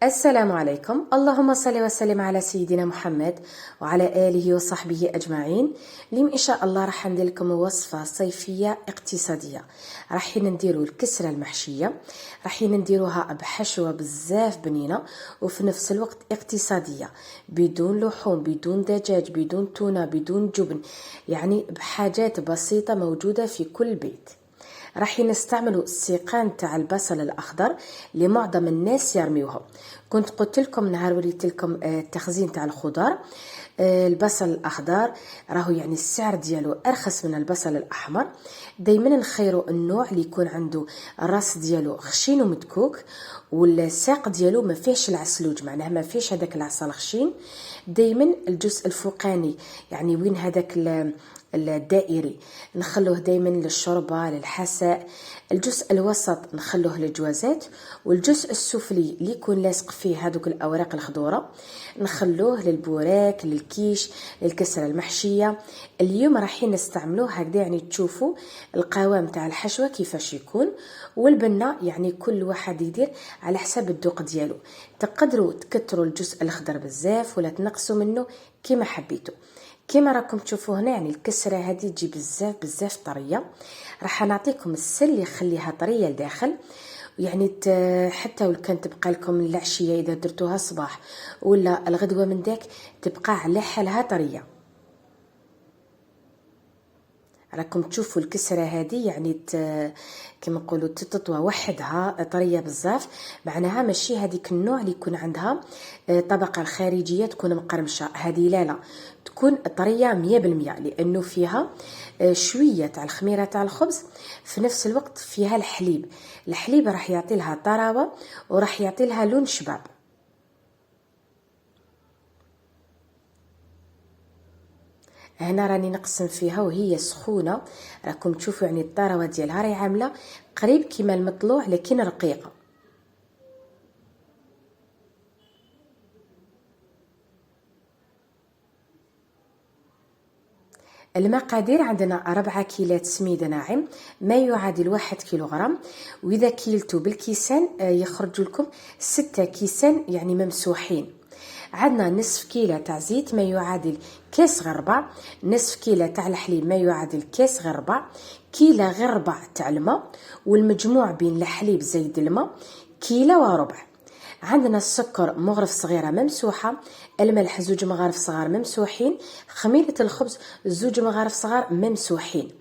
السلام عليكم. اللهم صل وسلم على سيدنا محمد وعلى آله وصحبه أجمعين. اليوم إن شاء الله راح ندير لكم وصفة صيفية اقتصادية. راح نديروا الكسرة المحشية، راح نديروها بحشوة بزاف بنينة وفي نفس الوقت اقتصادية، بدون لحوم، بدون دجاج، بدون تونة، بدون جبن، يعني بحاجات بسيطة موجودة في كل بيت. راح نستعملوا السيقان تاع البصل الاخضر اللي معظم الناس يرميوها. كنت قلت لكم نهار وريت لكم التخزين تاع الخضار. البصل الاخضر راهو يعني السعر ديالو ارخص من البصل الاحمر. دائما نخيروا النوع اللي يكون عنده الراس ديالو خشين ومدكوك، والساق ديالو ما فيهش العسلوج، معناها ما فيهش هذاك العسل الخشين. دائما الجزء الفوقاني يعني وين هذاك الدائري نخلوه دائما للشوربه للحساء. الجزء الوسط نخلوه للجوازات، والجزء السفلي اللي يكون لاصق فيه هذوك الاوراق الخضوره نخلوه للبوراك، للكيش، للكسره المحشيه. اليوم رايحين نستعملوه هكذا، يعني تشوفوا القوام تاع الحشوه كيفاش يكون، والبنه يعني كل واحد يدير على حسب الذوق ديالو. تقدروا تكثروا الجزء الاخضر بزاف ولا تنقصوا منه كما حبيتوا. كما راكم تشوفوا هنا يعني الكسره هذه تجي بزاف بزاف طريه. راح نعطيكم السل اللي يخليها طريه لداخل، يعني حتى ولو كان تبقى لكم العشيه اذا درتوها الصباح ولا الغدوه من داك تبقى على حالها طريه. راكم تشوفوا الكسره هذه يعني كما نقولوا تطوى وحدها طريه بزاف، معناها ماشي هذيك النوع اللي يكون عندها طبقه الخارجيه تكون مقرمشه. هذه لا تكون طريه 100%، لانه فيها شويه تاع الخميره تاع الخبز، في نفس الوقت فيها الحليب راح يعطي لها طراوه وراح يعطي لها لون شباب. هنا راني نقسم فيها وهي سخونه، راكم تشوفوا يعني الطراوه ديالها راهي عامله قريب كيما المطلوع لكن رقيقه. المقادير عندنا 4 كيلات سميد ناعم ما يعادل 1 كيلوغرام، واذا كيلتو بالكيسان يخرج لكم 6 كيسان يعني ممسوحين. عندنا نصف كيلة تاع زيت ما يعادل كاس غربة، نصف كيلة تاع الحليب ما يعادل كاس غربة، كيلة غير ربع تاع الماء، والمجموع بين الحليب زايد الماء كيلة وربع. عندنا السكر مغرف صغيرة ممسوحة، الملح 2 مغارف صغار ممسوحين، خميرة الخبز 2 مغارف صغار ممسوحين.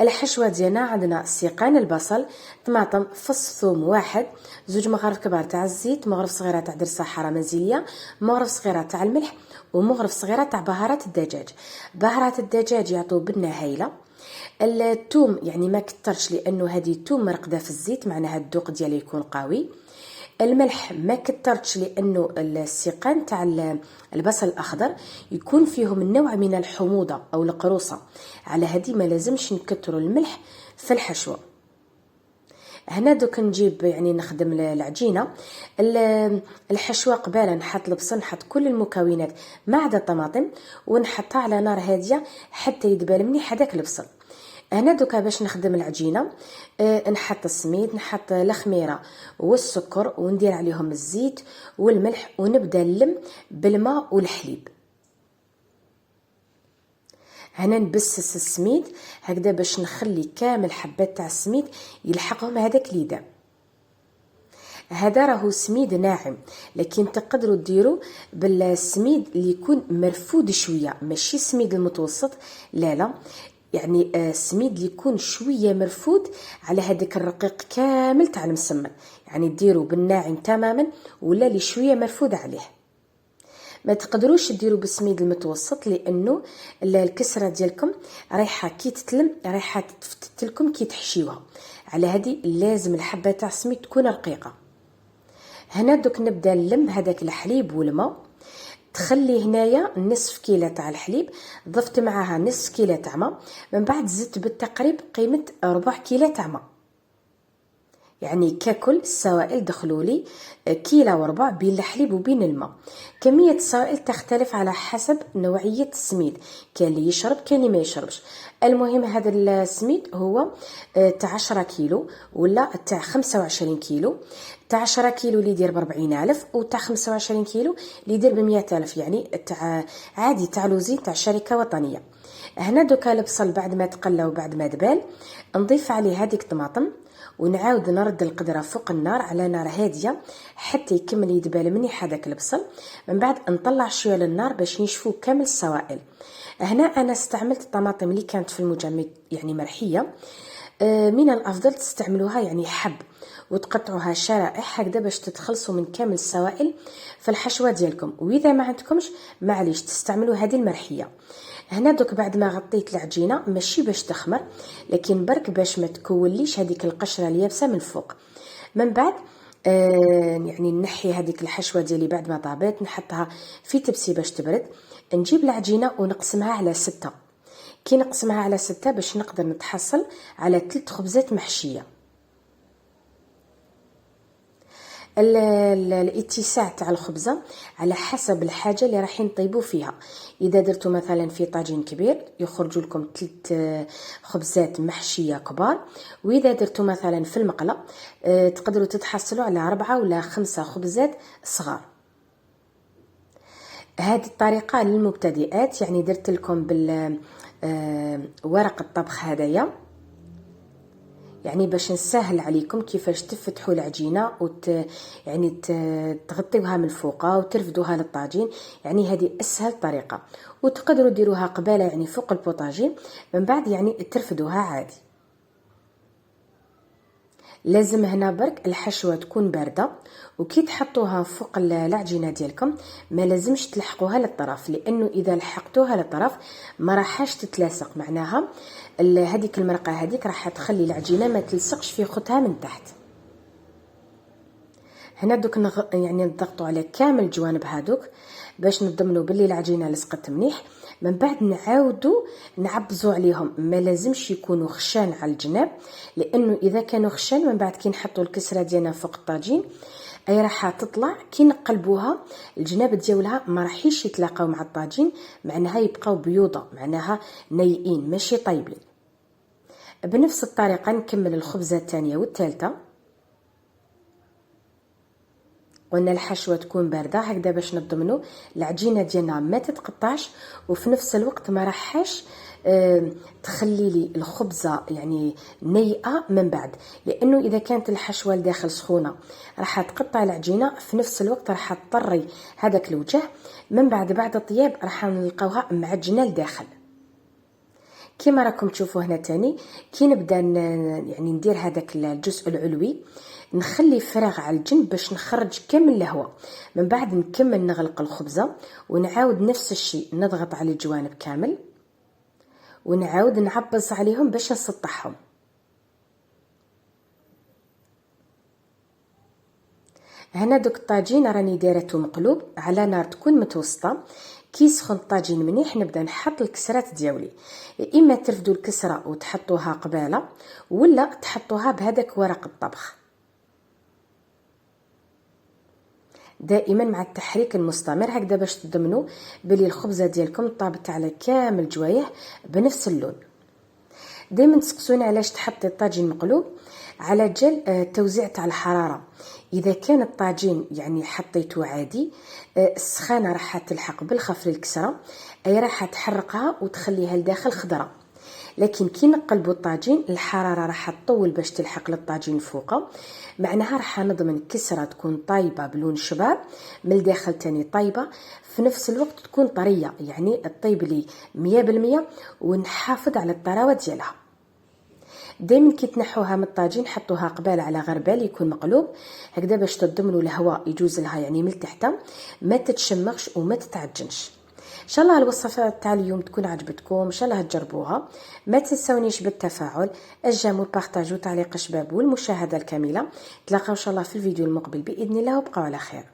الحشوه ديالنا عندنا سيقان البصل، طماطم، فص ثوم واحد، 2 مغارف كبار تاع الزيت، مغرف صغيره تاع درسه حاره منزليه، مغرف صغيره تاع الملح، ومغرف صغيره تاع بهارات الدجاج. بهارات الدجاج يعطوا بنه هايله. الثوم يعني ما كترش لانه هذه الثوم مرقده في الزيت، معناها الذوق ديالو يكون قوي. الملح ما كترتش لانه السيقان تاع البصل الاخضر يكون فيهم النوع من الحموضه او القروصه، على هذه ما لازمش نكتروا الملح في الحشوه. هنا دوك نجيب يعني نخدم العجينه. الحشوه قباله نحط البصل، نحط كل المكونات ما عدا الطماطم ونحطها على نار هاديه حتى يدبل مليح هذاك البصل. هنا دوكا باش نخدم العجينه نحط السميد، نحط الخميره والسكر وندير عليهم الزيت والملح ونبدا نلم بالماء والحليب. هنا نبسس السميد هكذا باش نخلي كامل حبات تاع السميد يلحقهم هذاك ليدا. هذا راهو سميد ناعم، لكن تقدروا ديروا بالسميد اللي يكون مرفود شويه، ماشي السميد المتوسط، لا يعني السميد اللي يكون شويه مرفود على هذاك الرقيق كامل تاع المسمن، يعني ديروا بالناعم تماما ولا اللي شويه مرفود عليه. ما تقدروش ديروا بالسميد المتوسط لانه الكسره ديالكم رايحه كي تتلم رايحه تفتت لكم كي تحشيوها، على هذه لازم الحبه تاع السميد تكون رقيقه. هنا دوك نبدا نلم هذاك الحليب والماء. تخلي هنايا نصف كيلة تاع الحليب، ضفت معاها نصف كيلة تاع ماء، من بعد زدت بالتقريب قيمه ربع كيلة تاع ماء. يعني ككل السوائل دخلوا لي كيلو وربع بين الحليب وبين الماء. كمية السوائل تختلف على حسب نوعية السميد، كاين اللي يشرب كاين اللي ما يشربش. المهم هذا السميد هو تاع 10 كيلو ولا تاع 25 كيلو. تاع 10 كيلو اللي يدير ب40,000 وتاع 25 كيلو اللي يدير ب100,000، يعني تاع عادي تاع لوزين تاع شركة وطنية. هنا دوكا البصل بعد ما تقلى وبعد ما دبال نضيف عليه هذيك الطماطم ونعاود نرد القدرة فوق النار على نار هادية حتى يكمل يدبال منيح هذاك البصل. من بعد نطلع شويه للنار باش ينشفوا كامل السوائل. هنا انا استعملت الطماطم اللي كانت في المجمد يعني مرحيه. من الافضل تستعملوها يعني حب وتقطعوها شرائح هكذا باش تتخلصوا من كامل السوائل في الحشوه ديالكم. واذا ما عندكمش معليش تستعملوا هذه المرحيه. هنا دوك بعد ما غطيت العجينه ماشي باش تخمر لكن برك باش ما تكوليش هذيك القشره اليابسه من فوق. من بعد يعني نحي هذيك الحشوه ديالي بعد ما طابت نحطها في تبسي باش تبرد. نجيب العجينه ونقسمها على 6. كي نقسمها على 6 باش نقدر نتحصل على 3 خبزات محشيه. الاتساع تاع الخبزه على حسب الحاجه اللي راح نطيبوا فيها. اذا درتوا مثلا في طاجين كبير يخرجوا لكم 3 خبزات محشيه كبار، واذا درتوا مثلا في المقله تقدروا تتحصلوا على 4 ولا 5 خبزات صغار. هذه الطريقه للمبتدئات، يعني درت لكم بال ورق الطبخ هدايا يعني باش نسهل عليكم كيفاش تفتحوا العجينه يعني تغطيوها من فوق وترفدوها للطاجين. يعني هذه اسهل طريقه، وتقدروا ديروها قباله يعني فوق البوطاجين من بعد يعني ترفدوها عادي. لازم هنا برك الحشوه تكون بارده، وكي تحطوها فوق العجينه ديالكم ما لازمش تلحقوها للطرف، لانه اذا لحقتوها للطرف ما راحش تتلاصق. معناها هذيك المرقه هذيك راح تخلي العجينه ما تلصقش في خوتها من تحت. هنا دوك يعني نضغطوا على كامل الجوانب هذوك باش نضمنوا باللي العجينه لصقت مليح. من بعد نعاودوا نعبزوا عليهم، ما لازمش يكونوا خشان على الجناب، لانه اذا كانوا خشان من بعد كي نحطوا الكسره ديالنا فوق الطاجين اي راح تطلع كي نقلبوها الجناب ديالها ما راحيش يتلاقاو مع الطاجين، معناها يبقاو بيوضه، معناها نيئين ماشي طيبين. بنفس الطريقه نكمل الخبزه الثانيه والثالثه. قلنا الحشوه تكون بارده هكذا باش نضمنوا العجينه ديالنا ما تتقطعش، وفي نفس الوقت ما راحش تخلي لي الخبزه يعني نيئه من بعد، لانه اذا كانت الحشوه لداخل سخونه راح تقطع العجينه، في نفس الوقت راح تطري هذاك الوجه. من بعد الطياب راح نلقاوها معجنه لداخل. كما راكم تشوفوا هنا تاني كي نبدا يعني ندير هذاك الجزء العلوي نخلي فراغ على الجنب باش نخرج كامل الهواء. من بعد نكمل نغلق الخبزه ونعاود نفس الشيء نضغط على الجوانب كامل ونعاود نعبز عليهم باش نسطحهم. هنا دوك الطاجين راني دايرته مقلوب على نار تكون متوسطه. كي سخن الطاجين منيح نبدا نحط الكسرات ديالي، اما ترفدوا الكسره وتحطوها قباله ولا تحطوها بهذاك ورق الطبخ. دائما مع التحريك المستمر هكذا باش تضمنوا بلي الخبزه ديالكم طابت على كامل جوايه بنفس اللون. دائما تسقسوني علاش تحطي الطاجين مقلوب على جال توزيع تاع الحراره. اذا كان الطاجين يعني حطيته عادي السخانه راح تلحق بالخفر الكسره اي راح تحرقها وتخليها لداخل خضره، لكن كي نقلبوا الطاجين الحراره راح تطول باش تلحق للطاجين فوقه، معناها راح نضمن كسره تكون طايبه بلون شباب من الداخل تاني طايبه في نفس الوقت تكون طريه، يعني تطيب لي 100% ونحافظ على الطراوه ديالها. دائما كي تنحوها من الطاجين حطوها قبال على غربال يكون مقلوب هكذا باش تضمنوا الهواء يجوز لها يعني من تحت ما تتشمخش وما تتعجنش. ان شاء الله الوصفه تاع اليوم تكون عجبتكم، ان شاء الله تجربوها. ما تنسونيش بالتفاعل الجيم والبارطاج وتعليق الشباب والمشاهده الكامله. تلاقاو ان شاء الله في الفيديو المقبل باذن الله، وبقوا على خير.